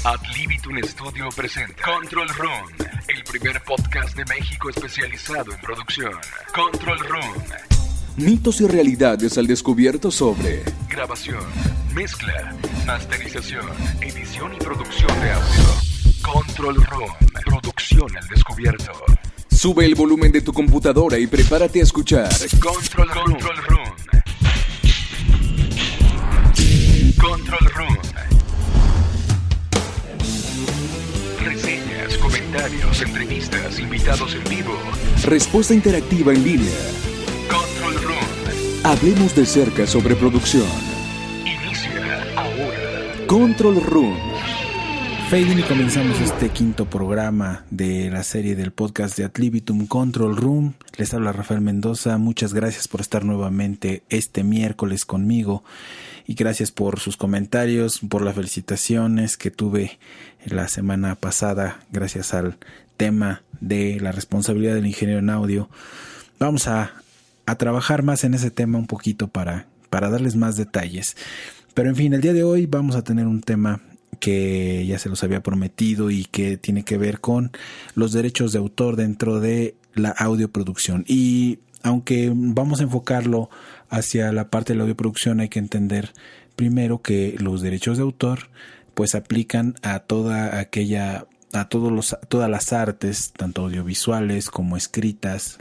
Ad Libitum Studio presenta Control Room, el primer podcast de México especializado en producción. Control Room. Mitos y realidades al descubierto sobre Grabación, mezcla, masterización, edición y producción de audio. Control Room, producción al descubierto. Sube el volumen de tu computadora y prepárate a escuchar Control Room. Control Room. Reseñas, comentarios, entrevistas, invitados en vivo. Respuesta interactiva en línea. Control Room. Hablemos de cerca sobre producción. Inicia ahora. Control Room. Fading, y comenzamos este quinto programa de la serie del podcast de Ad Libitum Control Room. Les habla Rafael Mendoza. Muchas gracias por estar nuevamente este miércoles conmigo y gracias por sus comentarios, por las felicitaciones que tuve la semana pasada gracias al tema de la responsabilidad del ingeniero en audio. Vamos a trabajar más en ese tema un poquito para darles más detalles. Pero en fin, el día de hoy vamos a tener un tema que ya se los había prometido y que tiene que ver con los derechos de autor dentro de la audioproducción. Y aunque vamos a enfocarlo hacia la parte de la audioproducción, hay que entender primero que los derechos de autor pues aplican a todas las artes, tanto audiovisuales como escritas,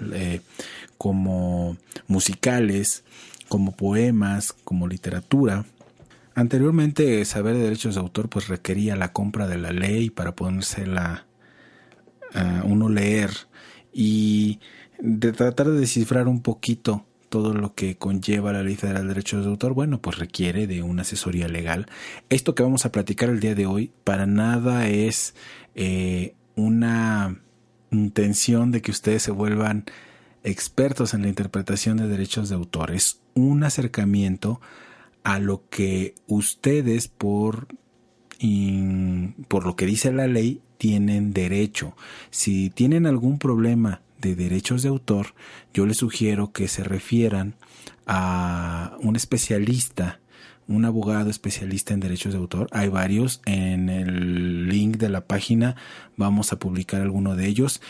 como musicales, como poemas, como literatura. Anteriormente, saber de derechos de autor pues requería la compra de la ley para podérsela uno leer y de tratar de descifrar un poquito todo lo que conlleva la Ley Federal de Derechos de Autor. Bueno, pues requiere de una asesoría legal. Esto que vamos a platicar el día de hoy para nada es una intención de que ustedes se vuelvan expertos en la interpretación de derechos de autor. Es un acercamiento a lo que ustedes por lo que dice la ley tienen derecho. Si tienen algún problema de derechos de autor, yo les sugiero que se refieran a un especialista, un abogado especialista en derechos de autor. Hay varios, en el link de la página vamos a publicar alguno de ellos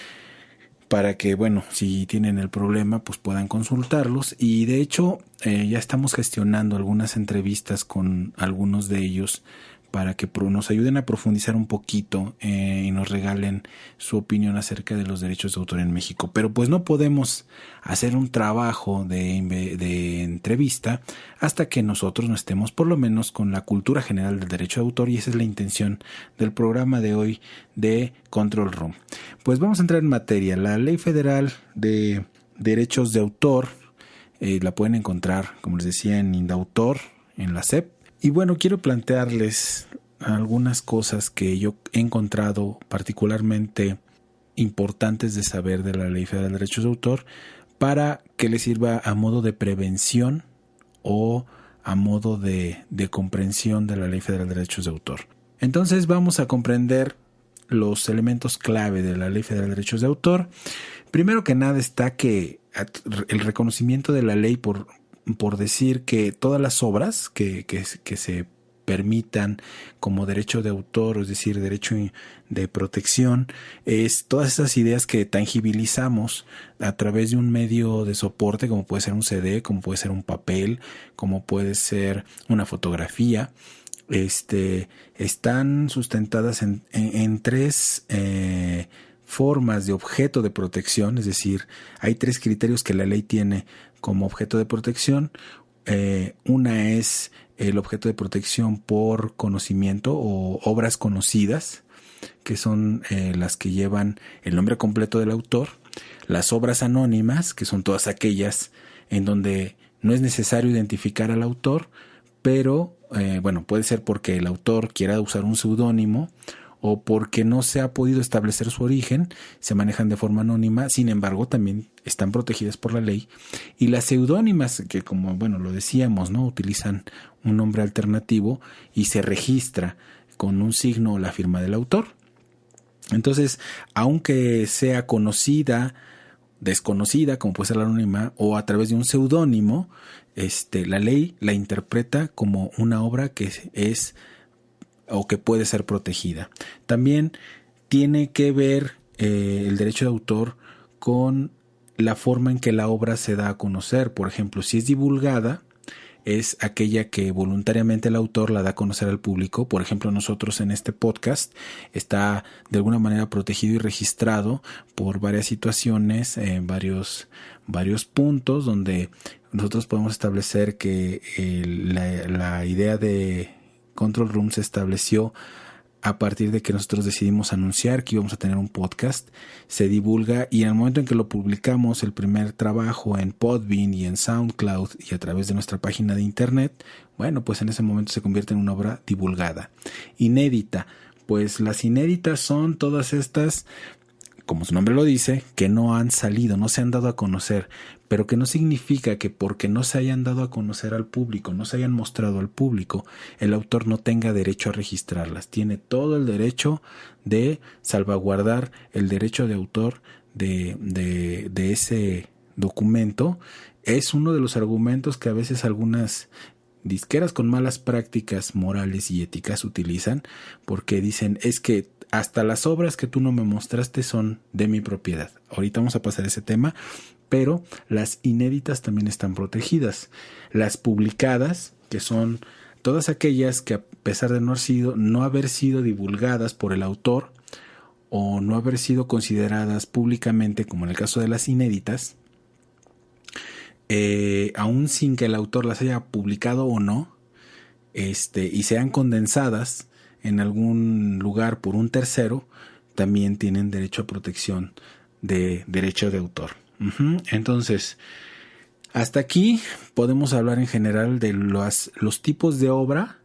para que, bueno, si tienen el problema, pues puedan consultarlos. Y de hecho, ya estamos gestionando algunas entrevistas con algunos de ellos para que nos ayuden a profundizar un poquito y nos regalen su opinión acerca de los derechos de autor en México. Pero pues no podemos hacer un trabajo de entrevista hasta que nosotros no estemos por lo menos con la cultura general del derecho de autor, y esa es la intención del programa de hoy de Control Room. Pues vamos a entrar en materia. La Ley Federal de Derechos de Autor la pueden encontrar, como les decía, en Indautor, en la SEP. Y bueno, quiero plantearles algunas cosas que yo he encontrado particularmente importantes de saber de la Ley Federal de Derechos de Autor para que les sirva a modo de prevención o a modo de comprensión de la Ley Federal de Derechos de Autor. Entonces vamos a comprender los elementos clave de la Ley Federal de Derechos de Autor. Primero que nada está que el reconocimiento de la ley por decir que todas las obras que se permitan como derecho de autor, es decir, derecho de protección, es todas esas ideas que tangibilizamos a través de un medio de soporte, como puede ser un CD, como puede ser un papel, como puede ser una fotografía. Están sustentadas en tres formas de objeto de protección, es decir, hay tres criterios que la ley tiene como objeto de protección. Una es el objeto de protección por conocimiento o obras conocidas, que son las que llevan el nombre completo del autor. Las obras anónimas, que son todas aquellas en donde no es necesario identificar al autor, pero puede ser porque el autor quiera usar un seudónimo o porque no se ha podido establecer su origen, se manejan de forma anónima, sin embargo también están protegidas por la ley. Y las seudónimas, que como lo decíamos, ¿no?, utilizan un nombre alternativo y se registra con un signo o la firma del autor. Entonces, aunque sea conocida, desconocida, como puede ser la anónima, o a través de un seudónimo, la ley la interpreta como una obra que es o que puede ser protegida. También tiene que ver el derecho de autor con la forma en que la obra se da a conocer. Por ejemplo, si es divulgada, es aquella que voluntariamente el autor la da a conocer al público. Por ejemplo, nosotros en este podcast está de alguna manera protegido y registrado por varias situaciones, varios puntos donde nosotros podemos establecer que la idea de Control Room se estableció a partir de que nosotros decidimos anunciar que íbamos a tener un podcast. Se divulga y en el momento en que lo publicamos, el primer trabajo en Podbean y en SoundCloud y a través de nuestra página de internet, bueno, pues en ese momento se convierte en una obra divulgada. Inédita, pues las inéditas son todas estas, como su nombre lo dice, que no han salido, no se han dado a conocer, pero que no significa que porque no se hayan dado a conocer al público, no se hayan mostrado al público, el autor no tenga derecho a registrarlas. Tiene todo el derecho de salvaguardar el derecho de autor de ese documento. Es uno de los argumentos que a veces algunas disqueras con malas prácticas morales y éticas utilizan, porque dicen, es que hasta las obras que tú no me mostraste son de mi propiedad. Ahorita vamos a pasar ese tema, pero las inéditas también están protegidas. Las publicadas, que son todas aquellas que a pesar de no haber sido divulgadas por el autor o no haber sido consideradas públicamente, como en el caso de las inéditas, aún sin que el autor las haya publicado o no, y sean condensadas en algún lugar por un tercero, también tienen derecho a protección de derecho de autor. Entonces, hasta aquí podemos hablar en general de los tipos de obra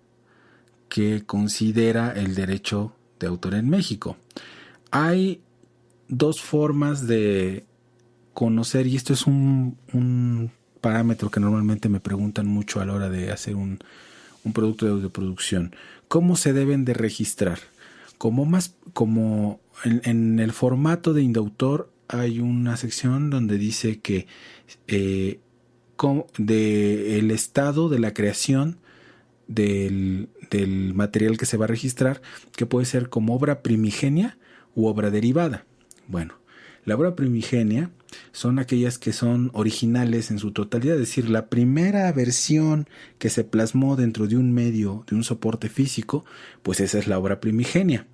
que considera el derecho de autor en México. Hay dos formas de conocer, y esto es un parámetro que normalmente me preguntan mucho a la hora de hacer un producto de audioproducción. ¿Cómo se deben de registrar? Como en el formato de indautor hay una sección donde dice que el estado de la creación del material que se va a registrar, que puede ser como obra primigenia u obra derivada. Bueno, la obra primigenia son aquellas que son originales en su totalidad, es decir, la primera versión que se plasmó dentro de un medio, de un soporte físico, pues esa es la obra primigenia.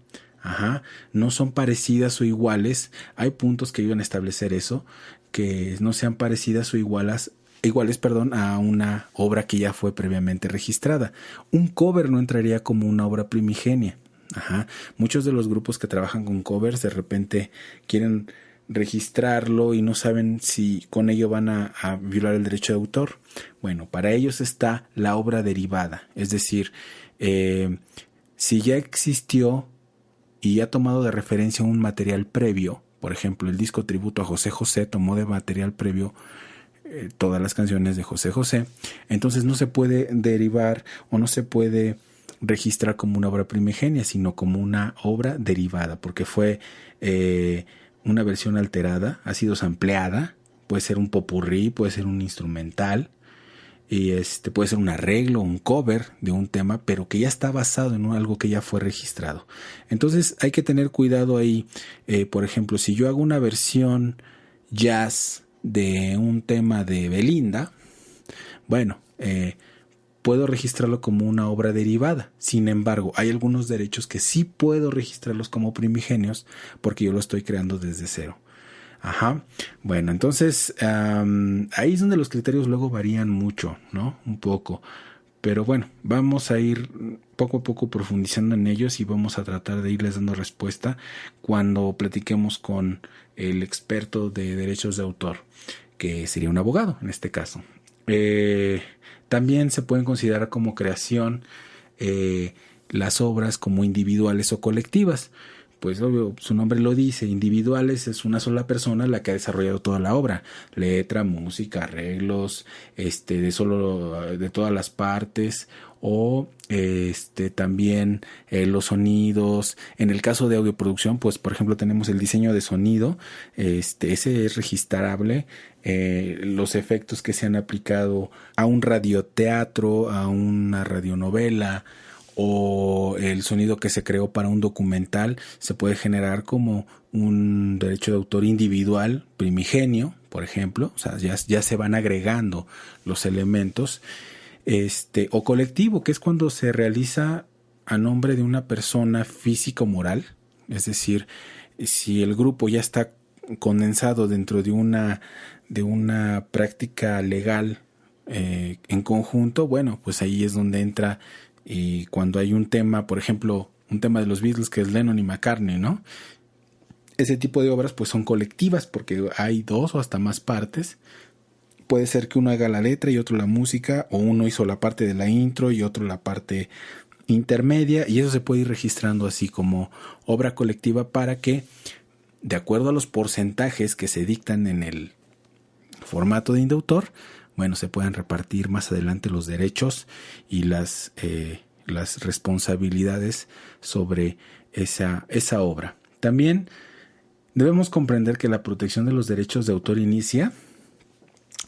No son parecidas o iguales. Hay puntos que iban a establecer eso, que no sean parecidas o iguales a una obra que ya fue previamente registrada. Un cover no entraría como una obra primigenia. Muchos de los grupos que trabajan con covers de repente quieren registrarlo y no saben si con ello van a violar el derecho de autor. Bueno, para ellos está la obra derivada, es decir, si ya existió y ha tomado de referencia un material previo, por ejemplo, el disco tributo a José José tomó de material previo todas las canciones de José José, entonces no se puede derivar o no se puede registrar como una obra primigenia, sino como una obra derivada, porque fue una versión alterada, ha sido sampleada, puede ser un popurrí, puede ser un instrumental, y puede ser un arreglo, un cover de un tema, pero que ya está basado en algo que ya fue registrado. Entonces hay que tener cuidado ahí. Por ejemplo, si yo hago una versión jazz de un tema de Belinda, bueno, puedo registrarlo como una obra derivada. Sin embargo, hay algunos derechos que sí puedo registrarlos como primigenios porque yo lo estoy creando desde cero. Bueno, entonces ahí es donde los criterios luego varían mucho, ¿no? Un poco. Pero bueno, vamos a ir poco a poco profundizando en ellos y vamos a tratar de irles dando respuesta cuando platiquemos con el experto de derechos de autor, que sería un abogado en este caso. También se pueden considerar como creación las obras como individuales o colectivas. Pues obvio, su nombre lo dice, individuales es una sola persona la que ha desarrollado toda la obra, letra, música, arreglos, de todas las partes, o también los sonidos. En el caso de audioproducción, pues por ejemplo tenemos el diseño de sonido, ese es registrable, los efectos que se han aplicado a un radioteatro, a una radionovela, o el sonido que se creó para un documental se puede generar como un derecho de autor individual primigenio, por ejemplo. O sea, ya se van agregando los elementos. O colectivo, que es cuando se realiza a nombre de una persona física o moral. Es decir, si el grupo ya está condensado dentro de una práctica legal en conjunto, bueno, pues ahí es donde entra cuando hay un tema, por ejemplo, un tema de los Beatles que es Lennon y McCartney, ¿no? Ese tipo de obras pues son colectivas porque hay 2 o hasta más partes. Puede ser que uno haga la letra y otro la música, o uno hizo la parte de la intro y otro la parte intermedia, y eso se puede ir registrando así como obra colectiva para que, de acuerdo a los porcentajes que se dictan en el formato de indautor, bueno, se puedan repartir más adelante los derechos y las responsabilidades sobre esa obra. También debemos comprender que la protección de los derechos de autor inicia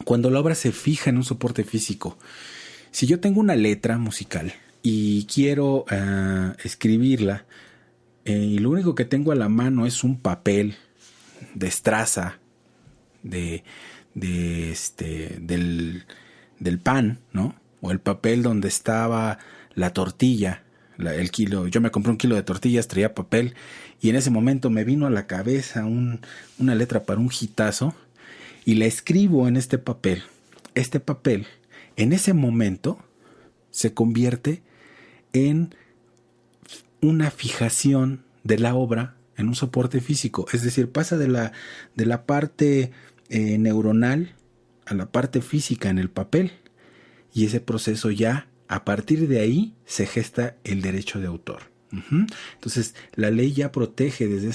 cuando la obra se fija en un soporte físico. Si yo tengo una letra musical y quiero escribirla, y lo único que tengo a la mano es un papel de estraza del pan, ¿no? O el papel donde estaba la tortilla, el kilo. Yo me compré 1 kilo de tortillas, traía papel, y en ese momento me vino a la cabeza una letra para un hitazo, y la escribo en este papel. Este papel, en ese momento, se convierte en una fijación de la obra en un soporte físico. Es decir, pasa de la parte neuronal a la parte física en el papel, y ese proceso ya, a partir de ahí, se gesta el derecho de autor. Entonces, la ley ya protege desde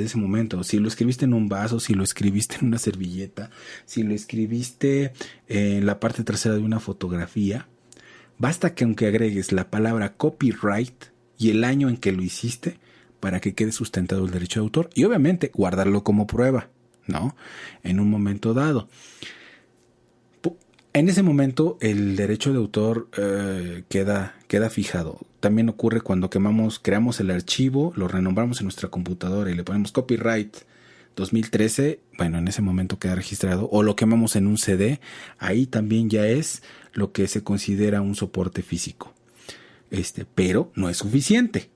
ese momento. Si lo escribiste en un vaso, si lo escribiste en una servilleta, si lo escribiste en la parte trasera de una fotografía, basta que aunque agregues la palabra copyright y el año en que lo hiciste para que quede sustentado el derecho de autor, y obviamente guardarlo como prueba, ¿no? En un momento dado. En ese momento el derecho de autor queda fijado. También ocurre cuando creamos el archivo, lo renombramos en nuestra computadora y le ponemos copyright 2013, bueno, en ese momento queda registrado, o lo quemamos en un CD, ahí también ya es lo que se considera un soporte físico. Pero no es suficiente.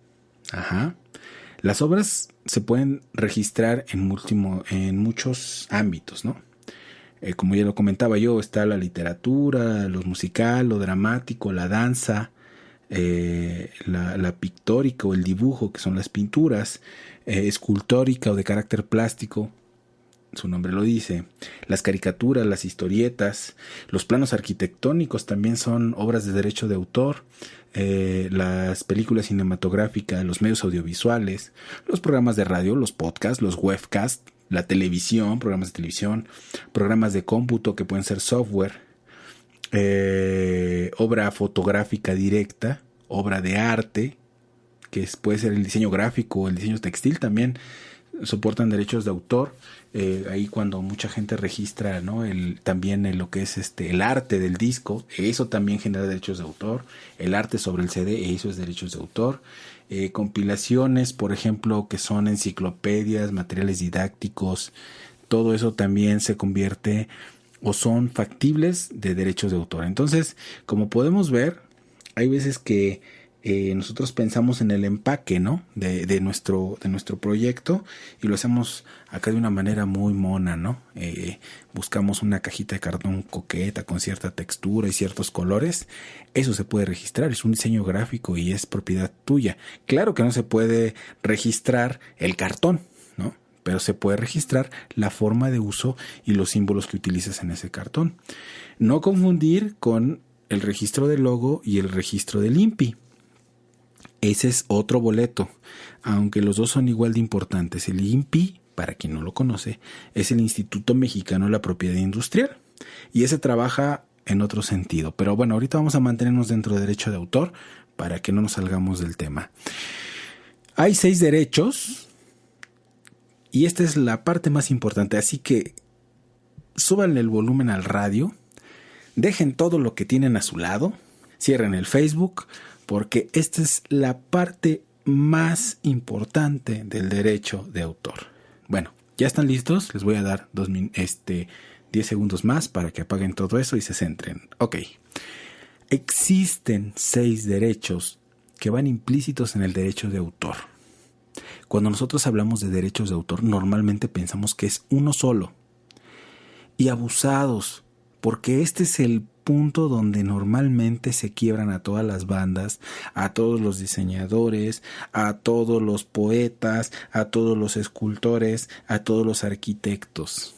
Las obras se pueden registrar en muchos ámbitos, ¿no? Como ya lo comentaba yo, está la literatura, lo musical, lo dramático, la danza, la pictórica o el dibujo, que son las pinturas, escultórica o de carácter plástico, su nombre lo dice, las caricaturas, las historietas, los planos arquitectónicos también son obras de derecho de autor, las películas cinematográficas, los medios audiovisuales, los programas de radio, los podcasts, los webcasts, la televisión, programas de televisión, programas de cómputo que pueden ser software, obra fotográfica directa, obra de arte, que puede ser el diseño gráfico, el diseño textil, también soportan derechos de autor. Ahí cuando mucha gente registra, ¿no? También lo que es el arte del disco, eso también genera derechos de autor. El arte sobre el CD, eso es derechos de autor. Compilaciones, por ejemplo, que son enciclopedias, materiales didácticos, todo eso también se convierte o son factibles de derechos de autor. Entonces, como podemos ver, hay veces que nosotros pensamos en el empaque, ¿no? de nuestro proyecto, y lo hacemos acá de una manera muy mona, ¿no? Buscamos una cajita de cartón coqueta con cierta textura y ciertos colores. Eso se puede registrar, es un diseño gráfico y es propiedad tuya. Claro que no se puede registrar el cartón, ¿no? Pero se puede registrar la forma de uso y los símbolos que utilizas en ese cartón. No confundir con el registro del logo y el registro del INPI. Ese es otro boleto, aunque los dos son igual de importantes. El INPI, para quien no lo conoce, es el Instituto Mexicano de la Propiedad Industrial, y ese trabaja en otro sentido. Pero bueno, ahorita vamos a mantenernos dentro de derecho de autor para que no nos salgamos del tema. Hay 6 derechos y esta es la parte más importante, así que súbanle el volumen al radio, dejen todo lo que tienen a su lado, cierren el Facebook, porque esta es la parte más importante del derecho de autor. Bueno, ¿ya están listos? Les voy a dar 10 segundos más para que apaguen todo eso y se centren. Ok. Existen 6 derechos que van implícitos en el derecho de autor. Cuando nosotros hablamos de derechos de autor, normalmente pensamos que es uno solo. Y abusados, porque este es el punto donde normalmente se quiebran a todas las bandas, a todos los diseñadores, a todos los poetas, a todos los escultores, a todos los arquitectos.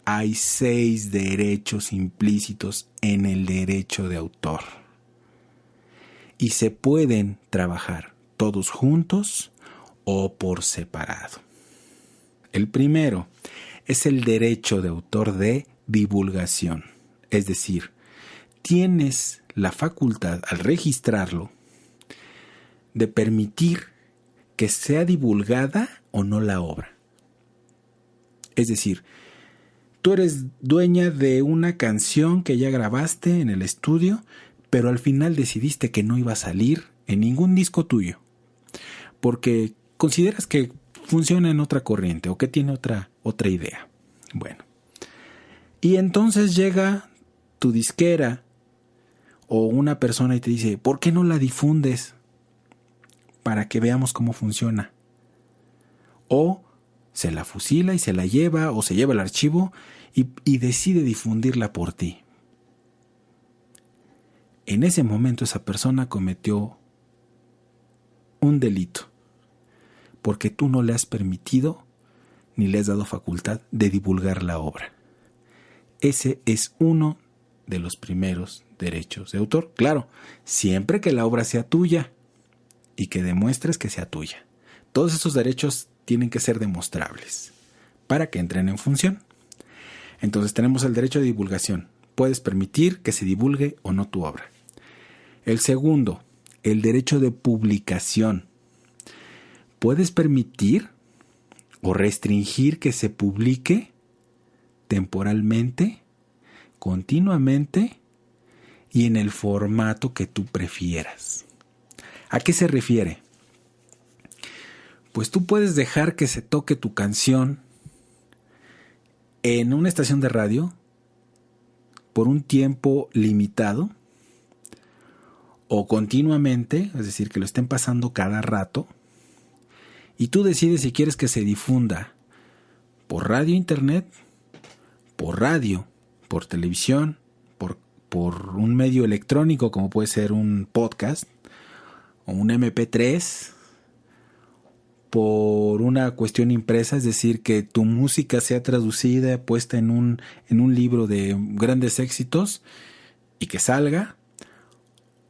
Hay 6 derechos implícitos en el derecho de autor. Y se pueden trabajar todos juntos o por separado. El primero es el derecho de autor de divulgación. Es decir, tienes la facultad al registrarlo de permitir que sea divulgada o no la obra. Es decir, tú eres dueña de una canción que ya grabaste en el estudio, pero al final decidiste que no iba a salir en ningún disco tuyo, porque consideras que funciona en otra corriente o que tiene otra idea. Bueno, y entonces llega tu disquera o una persona y te dice, ¿por qué no la difundes para que veamos cómo funciona? O se la fusila y se la lleva, o se lleva el archivo y decide difundirla por ti. En ese momento esa persona cometió un delito, porque tú no le has permitido ni le has dado facultad de divulgar la obra. Ese es uno de los primeros derechos de autor. Claro, siempre que la obra sea tuya y que demuestres que sea tuya. Todos esos derechos tienen que ser demostrables para que entren en función. Entonces tenemos el derecho de divulgación. Puedes permitir que se divulgue o no tu obra. El segundo, el derecho de publicación. Puedes permitir o restringir que se publique temporalmente, continuamente y en el formato que tú prefieras. ¿A qué se refiere? Pues tú puedes dejar que se toque tu canción en una estación de radio por un tiempo limitado o continuamente, es decir, que lo estén pasando cada rato, y tú decides si quieres que se difunda por radio, internet, por radio, por televisión, por un medio electrónico como puede ser un podcast o un MP3, por una cuestión impresa, es decir, que tu música sea traducida, puesta en un libro de grandes éxitos y que salga,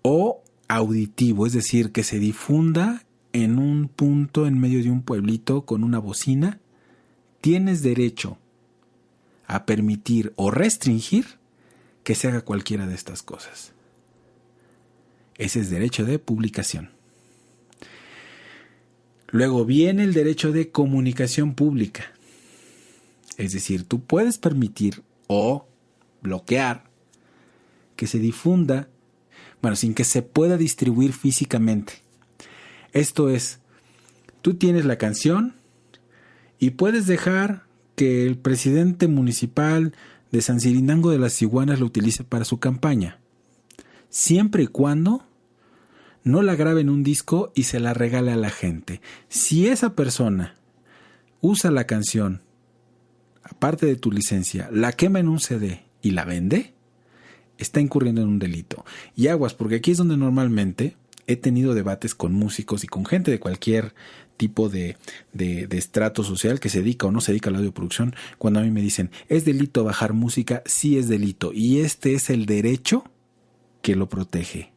o auditivo, es decir, que se difunda en un punto en medio de un pueblito con una bocina. Tienes derecho a permitir o restringir que se haga cualquiera de estas cosas. Ese es derecho de publicación. Luego viene el derecho de comunicación pública. Es decir, tú puedes permitir o bloquear que se difunda, sin que se pueda distribuir físicamente. Esto es, tú tienes la canción y puedes dejar que el presidente municipal de San Cirinango de las Iguanas lo utilice para su campaña, siempre y cuando no la grabe en un disco y se la regale a la gente. Si esa persona usa la canción, aparte de tu licencia, la quema en un CD y la vende, está incurriendo en un delito. Y aguas, porque aquí es donde normalmente he tenido debates con músicos y con gente de cualquier tipo de estrato social que se dedica o no se dedica a la audioproducción. Cuando a mí me dicen, ¿es delito bajar música? Sí es delito. Y este es el derecho que lo protege.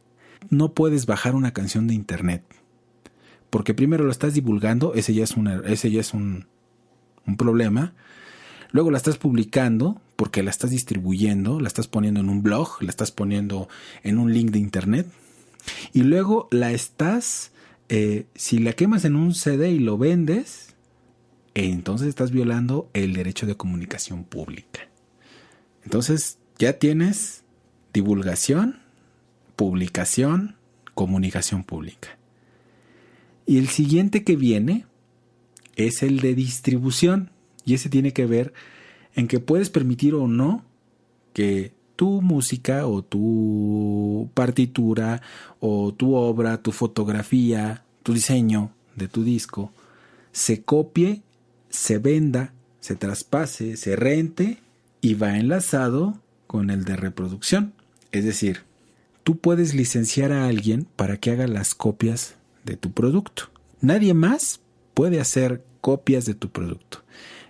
No puedes bajar una canción de internet, porque primero lo estás divulgando, ese ya es un problema. Luego la estás publicando, porque la estás distribuyendo, la estás poniendo en un blog, la estás poniendo en un link de internet. Y luego la estás, si la quemas en un CD y lo vendes, entonces estás violando el derecho de comunicación pública. Entonces ya tienes divulgación, publicación, comunicación pública. Y el siguiente que viene es el de distribución, y ese tiene que ver en que puedes permitir o no que tu música o tu partitura o tu obra, tu fotografía, tu diseño de tu disco se copie, se venda, se traspase, se rente y va enlazado con el de reproducción. Es decir, tú puedes licenciar a alguien para que haga las copias de tu producto. Nadie más puede hacer copias de tu producto.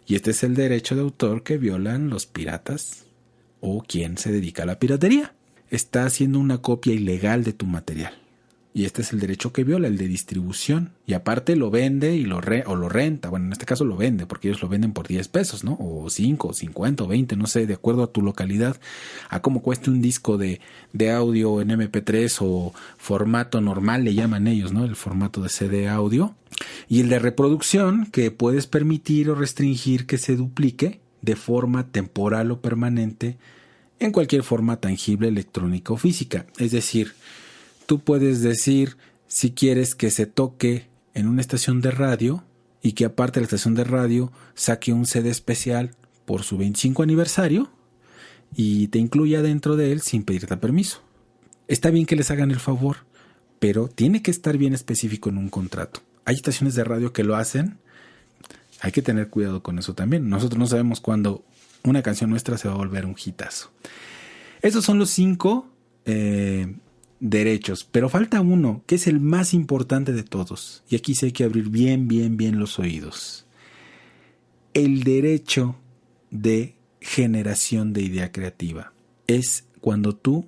Y este es el derecho de autor que violan los piratas o quien se dedica a la piratería. Está haciendo una copia ilegal de tu material. Y este es el derecho que viola, el de distribución. Y aparte lo vende y lo renta. Bueno, en este caso lo vende, porque ellos lo venden por 10 pesos, ¿no? O 5, 50 o 20, no sé, de acuerdo a tu localidad, a cómo cueste un disco de audio en MP3 o formato normal, le llaman ellos, ¿no? El formato de CD audio. Y el de reproducción, que puedes permitir o restringir que se duplique de forma temporal o permanente en cualquier forma tangible, electrónica o física. Es decir, tú puedes decir si quieres que se toque en una estación de radio y que aparte de la estación de radio saque un CD especial por su 25 aniversario y te incluya dentro de él sin pedirte permiso. Está bien que les hagan el favor, pero tiene que estar bien específico en un contrato. Hay estaciones de radio que lo hacen. Hay que tener cuidado con eso también. Nosotros no sabemos cuándo una canción nuestra se va a volver un hitazo. Esos son los 5 derechos, pero falta uno, que es el más importante de todos. Y aquí sí hay que abrir bien los oídos. El derecho de generación de idea creativa. Es cuando tú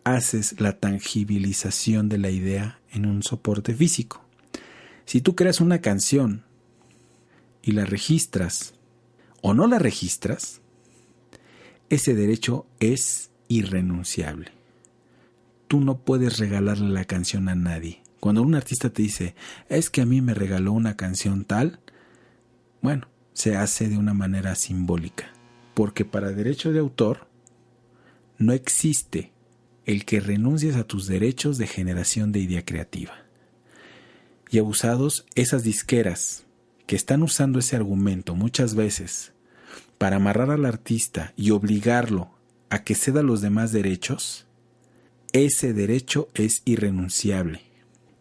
haces la tangibilización de la idea en un soporte físico. Si tú creas una canción y la registras o no la registras, ese derecho es irrenunciable. Tú no puedes regalarle la canción a nadie. Cuando un artista te dice, es que a mí me regaló una canción tal, bueno, se hace de una manera simbólica. Porque para derecho de autor no existe el que renuncies a tus derechos de generación de idea creativa. Y abusados esas disqueras que están usando ese argumento muchas veces para amarrar al artista y obligarlo a que ceda los demás derechos, ese derecho es irrenunciable.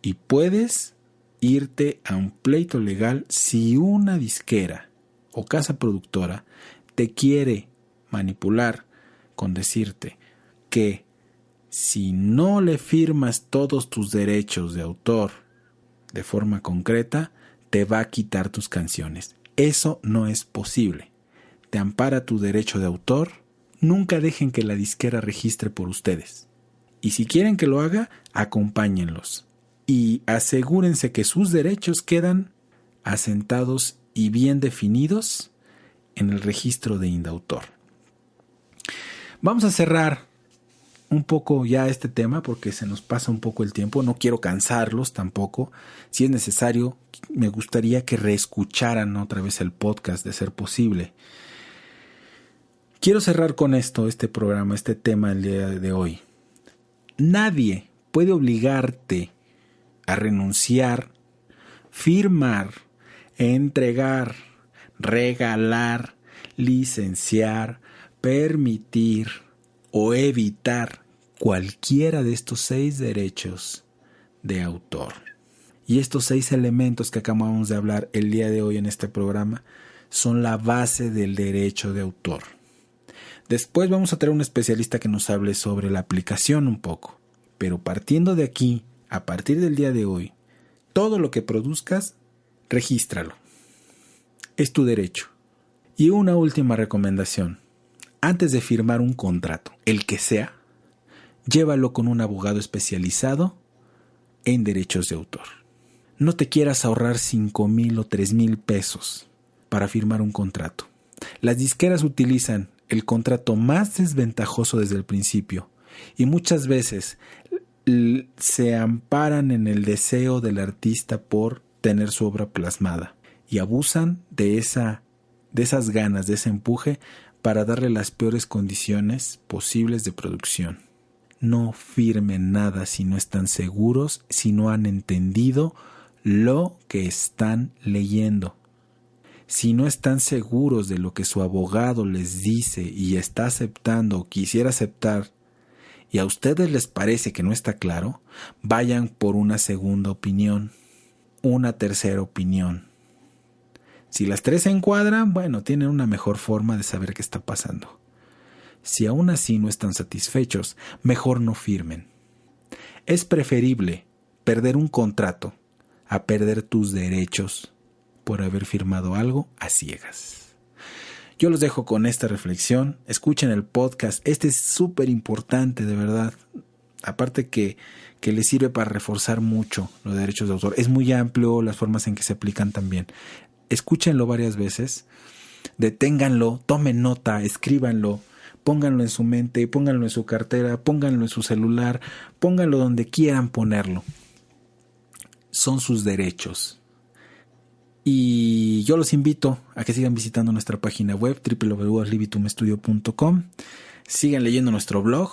Y puedes irte a un pleito legal si una disquera o casa productora te quiere manipular con decirte que si no le firmas todos tus derechos de autor de forma concreta, te va a quitar tus canciones. Eso no es posible. Te ampara tu derecho de autor. Nunca dejen que la disquera registre por ustedes. Y si quieren que lo haga, acompáñenlos. Y asegúrense que sus derechos quedan asentados y bien definidos en el registro de indautor. Vamos a cerrar un poco ya este tema porque se nos pasa un poco el tiempo. No quiero cansarlos tampoco. Si es necesario, me gustaría que reescucharan otra vez el podcast de ser posible. Quiero cerrar con esto, este programa, este tema el día de hoy. Nadie puede obligarte a renunciar, firmar, entregar, regalar, licenciar, permitir o evitar cualquiera de estos 6 derechos de autor. Y estos 6 elementos que acabamos de hablar el día de hoy en este programa son la base del derecho de autor. Después vamos a tener un especialista que nos hable sobre la aplicación un poco. Pero partiendo de aquí, a partir del día de hoy, todo lo que produzcas, regístralo. Es tu derecho. Y una última recomendación. Antes de firmar un contrato, el que sea, llévalo con un abogado especializado en derechos de autor. No te quieras ahorrar 5,000 o 3,000 pesos para firmar un contrato. Las disqueras utilizan el contrato más desventajoso desde el principio y muchas veces se amparan en el deseo del artista por tener su obra plasmada y abusan de esas ganas, de ese empuje para darle las peores condiciones posibles de producción. no firmen nada si no están seguros, si no han entendido lo que están leyendo. Si no están seguros de lo que su abogado les dice y está aceptando o quisiera aceptar, y a ustedes les parece que no está claro, vayan por una segunda opinión, una tercera opinión. Si las tres se encuadran, bueno, tienen una mejor forma de saber qué está pasando. Si aún así no están satisfechos, mejor no firmen. Es preferible perder un contrato a perder tus derechos por haber firmado algo a ciegas. Yo los dejo con esta reflexión. Escuchen el podcast. Este es súper importante, de verdad. Aparte que les sirve para reforzar mucho los derechos de autor. Es muy amplio, las formas en que se aplican también. Escúchenlo varias veces. Deténganlo, tomen nota, escríbanlo. Pónganlo en su mente, pónganlo en su cartera, pónganlo en su celular, pónganlo donde quieran ponerlo. Son sus derechos. Y yo los invito a que sigan visitando nuestra página web www.libitumstudio.com. Sigan leyendo nuestro blog.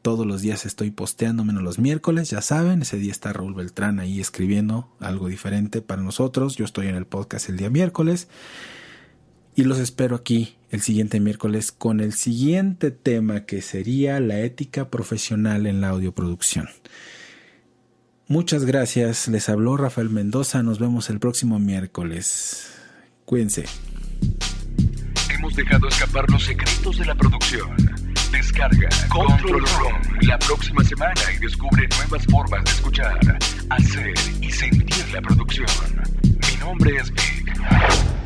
Todos los días estoy posteando, menos los miércoles, ya saben. Ese día está Raúl Beltrán ahí escribiendo algo diferente para nosotros. Yo estoy en el podcast el día miércoles. Y los espero aquí el siguiente miércoles con el siguiente tema, que sería la ética profesional en la audioproducción. Muchas gracias. Les habló Rafael Mendoza. Nos vemos el próximo miércoles. Cuídense. Hemos dejado escapar los secretos de la producción. Descarga Control Room la próxima semana y descubre nuevas formas de escuchar, hacer y sentir la producción. Mi nombre es Vic.